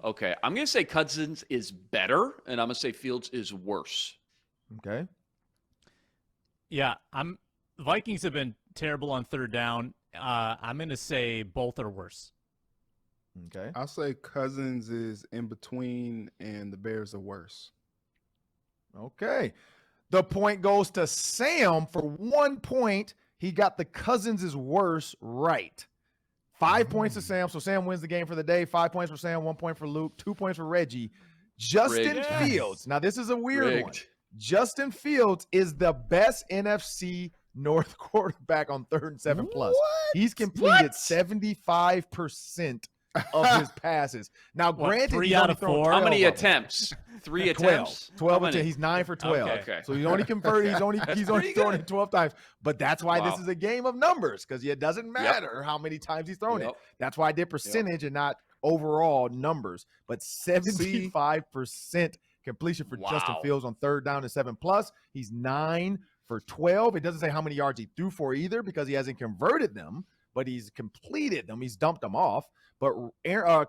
okay. I'm going to say Cousins is better, and I'm going to say Fields is worse. Okay. Yeah, Vikings have been terrible on 3rd down. I'm going to say both are worse. Okay. I'll say Cousins is in between and the Bears are worse. Okay. The point goes to Sam for 1 point. He got the Cousins is worse right. 5 points to Sam. So Sam wins the game for the day. 5 points for Sam, 1 point for Luke, 2 points for Reggie. Justin Rigged. Fields. Now, this is a weird one. Rigged. Justin Fields is the best NFC North quarterback on 3rd and 7 plus. He's completed 75% of his passes. Now, What, granted, 3 he's out only of thrown 4? 12 How many of them. attempts? 3 12. attempts? 12 How many? attempts. He's 9 for 12. Okay. So he's only converted. He's only pretty thrown good. it 12 times. But that's why this Wow. is a game of numbers, because it doesn't matter how many times he's thrown it. Yep. That's why I did percentage and not overall numbers. But 75% completion for Justin Wow. Fields on 3rd down and 7 plus. He's 9 for 12. It doesn't say how many yards he threw for either, because he hasn't converted them, but he's completed them. He's dumped them off. But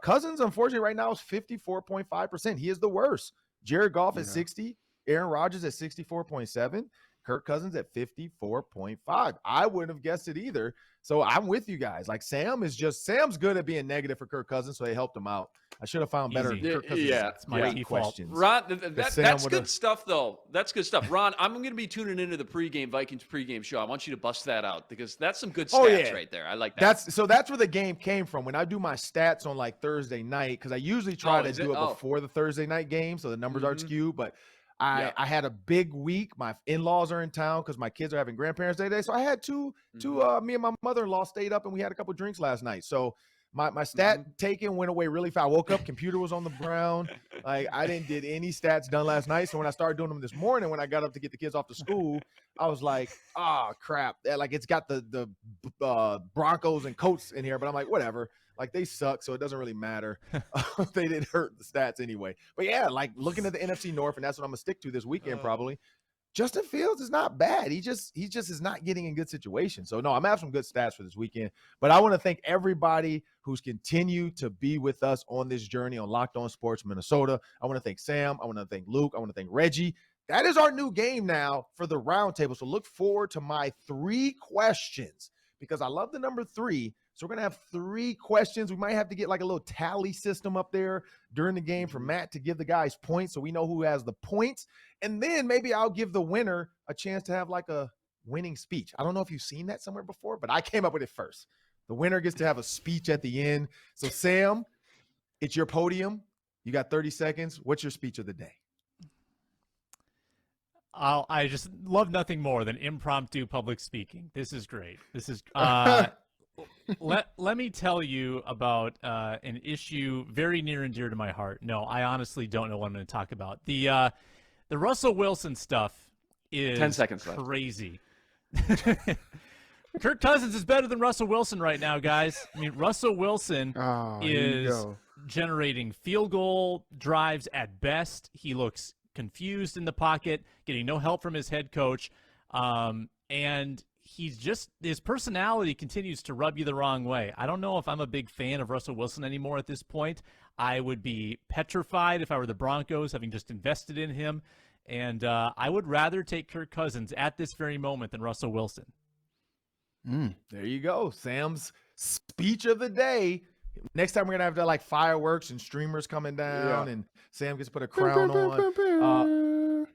Cousins, unfortunately, right now is 54.5%. He is the worst. Jared Goff is 60. Aaron Rodgers at 64.7. Kirk Cousins at 54.5. I wouldn't have guessed it either. So I'm with you guys. Like Sam's good at being negative for Kirk Cousins, so they helped him out. I should have found better Easy. Kirk Cousins. Yeah, it's my great default. questions. Ron, that's would've- good stuff, though. That's good stuff. Ron, I'm going to be tuning into the Vikings pregame show. I want you to bust that out because that's some good stats right there. I like that. That's where the game came from. When I do my stats on like Thursday night, because I usually try to do it before the Thursday night game, so the numbers aren't skewed. But I had a big week. My in-laws are in town because my kids are having grandparents' day today. So I had me and my mother-in-law stayed up and we had a couple drinks last night. So my stat taking went away really fast. I woke up, computer was on the ground. Like I didn't did any stats done last night. So when I started doing them this morning, when I got up to get the kids off to school, I was like, crap. Like it's got the Broncos and Colts in here, but I'm like, whatever. Like they suck, so it doesn't really matter. They didn't hurt the stats anyway. But yeah, like looking at the NFC North, and that's what I'm gonna stick to this weekend probably. Justin Fields is not bad. He just is not getting in good situations. So no, I'm having some good stats for this weekend. But I want to thank everybody who's continued to be with us on this journey on Locked On Sports Minnesota. I want to thank Sam. I want to thank Luke. I want to thank Reggie. That is our new game now for the Roundtable. So look forward to my 3 questions because I love the number 3. So we're going to have 3 questions. We might have to get like a little tally system up there during the game for Matt to give the guys points so we know who has the points. And then maybe I'll give the winner a chance to have like a winning speech. I don't know if you've seen that somewhere before, but I came up with it first. The winner gets to have a speech at the end. So Sam, it's your podium. You got 30 seconds. What's your speech of the day? I just love nothing more than impromptu public speaking. This is great. This is let me tell you about an issue very near and dear to my heart. No, I honestly don't know what I'm going to talk about. The Russell Wilson stuff is 10 seconds left. Crazy. Kirk Cousins is better than Russell Wilson right now, guys. I mean, Russell Wilson is generating field goal drives at best. He looks confused in the pocket, getting no help from his head coach, and his personality continues to rub you the wrong way. I don't know if I'm a big fan of Russell Wilson anymore at this point. I would be petrified if I were the Broncos, having just invested in him, and I would rather take Kirk Cousins at this very moment than Russell Wilson. There you go. Sam's speech of the day. Next time we're gonna have like fireworks and streamers coming down, and Sam gets to put a crown on.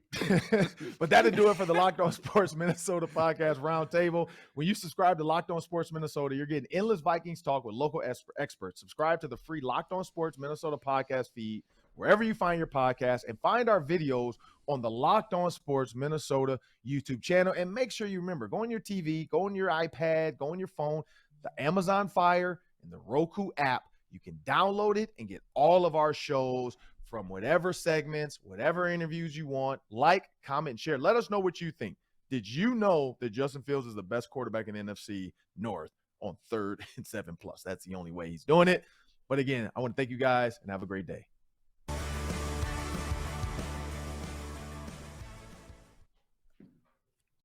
But that'll do it for the Locked On Sports Minnesota podcast Roundtable. When you subscribe to Locked On Sports Minnesota, you're getting endless Vikings talk with local experts. Subscribe to the free Locked On Sports Minnesota podcast feed wherever you find your podcast, and find our videos on the Locked On Sports Minnesota YouTube channel. And make sure you remember, go on your TV, go on your iPad, go on your phone, the Amazon Fire and the Roku app. You can download it and get all of our shows from whatever segments, whatever interviews you want. Like, comment, and share. Let us know what you think. Did you know that Justin Fields is the best quarterback in the NFC North on 3rd and 7+? That's the only way he's doing it. But again, I want to thank you guys and have a great day.